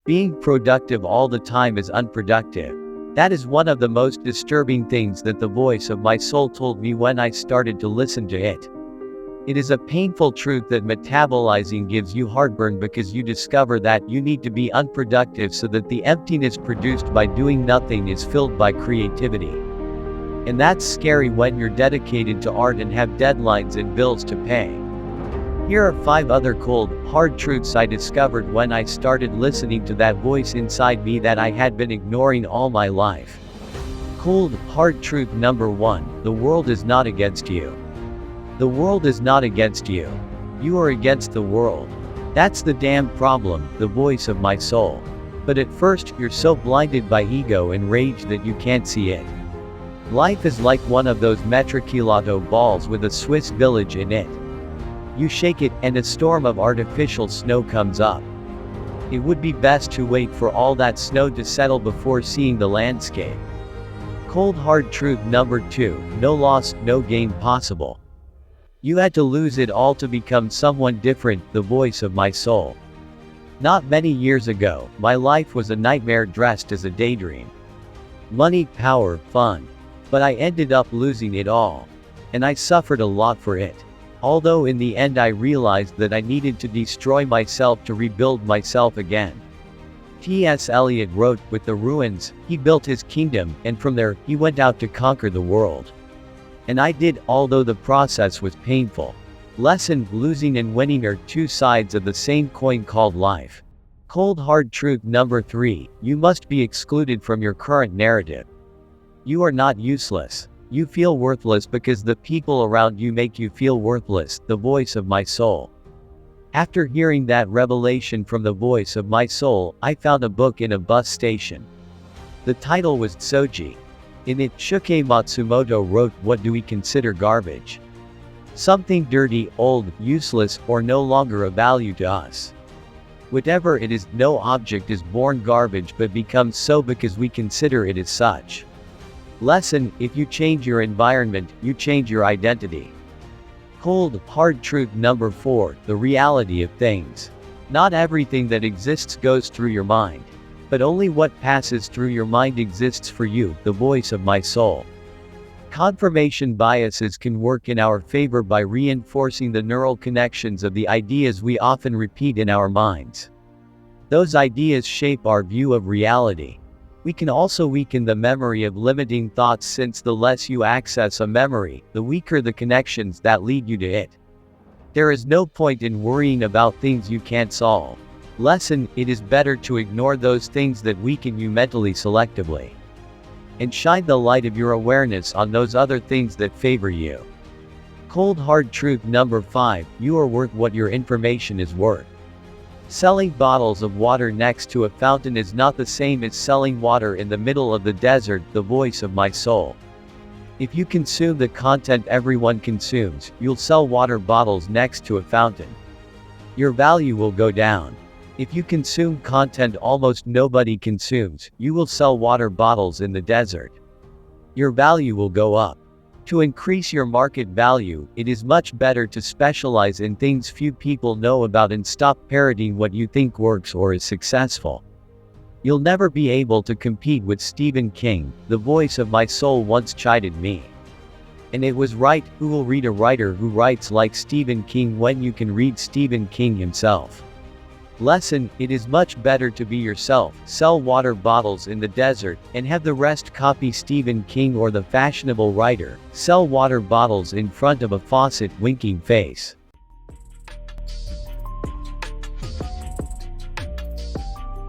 Being productive all the time is unproductive. That is one of the most disturbing things that the voice of my soul told me when I started to listen to it. It is a painful truth that metabolizing gives you heartburn because you discover that you need to be unproductive so that the emptiness produced by doing nothing is filled by creativity. And that's scary when you're dedicated to art and have deadlines and bills to pay. Here are 5 other cold, hard truths I discovered when I started listening to that voice inside me that I had been ignoring all my life. Cold, hard truth number 1, the world is not against you. The world is not against you. You are against the world. That's the damn problem, the voice of my soul. But at first, you're so blinded by ego and rage that you can't see it. Life is like one of those metrikilato balls with a Swiss village in it. You shake it, and a storm of artificial snow comes up. It would be best to wait for all that snow to settle before seeing the landscape. Cold hard truth number 2, no loss, no gain possible. You had to lose it all to become someone different, the voice of my soul. Not many years ago, my life was a nightmare dressed as a daydream. Money, power, fun. But I ended up losing it all. And I suffered a lot for it. Although in the end I realized that I needed to destroy myself to rebuild myself again. T.S. Eliot wrote, with the ruins, he built his kingdom, and from there, he went out to conquer the world. And I did, although the process was painful. Lesson, losing and winning are 2 sides of the same coin called life. Cold hard truth number 3, you must be excluded from your current narrative. You are not useless. You feel worthless because the people around you make you feel worthless, the voice of my soul. After hearing that revelation from the voice of my soul, I found a book in a bus station. The title was Soji. In it, Shukei Matsumoto wrote, "What do we consider garbage? Something dirty, old, useless, or no longer of value to us. Whatever it is, no object is born garbage but becomes so because we consider it as such." Lesson, if you change your environment, you change your identity. Cold, hard truth number 4, the reality of things. Not everything that exists goes through your mind. But only what passes through your mind exists for you, the voice of my soul. Confirmation biases can work in our favor by reinforcing the neural connections of the ideas we often repeat in our minds. Those ideas shape our view of reality. We can also weaken the memory of limiting thoughts, since the less you access a memory, the weaker the connections that lead you to it. There is no point in worrying about things you can't solve. Lesson, it is better to ignore those things that weaken you mentally selectively. And shine the light of your awareness on those other things that favor you. Cold hard truth number 5, you are worth what your information is worth. Selling bottles of water next to a fountain is not the same as selling water in the middle of the desert, the voice of my soul. If you consume the content everyone consumes, you'll sell water bottles next to a fountain. Your value will go down. If you consume content almost nobody consumes, you will sell water bottles in the desert. Your value will go up. To increase your market value, it is much better to specialize in things few people know about and stop parroting what you think works or is successful. You'll never be able to compete with Stephen King, the voice of my soul once chided me. And it was right, who will read a writer who writes like Stephen King when you can read Stephen King himself? Lesson, it is much better to be yourself, sell water bottles in the desert, and have the rest copy Stephen King or the fashionable writer, sell water bottles in front of a faucet winking face.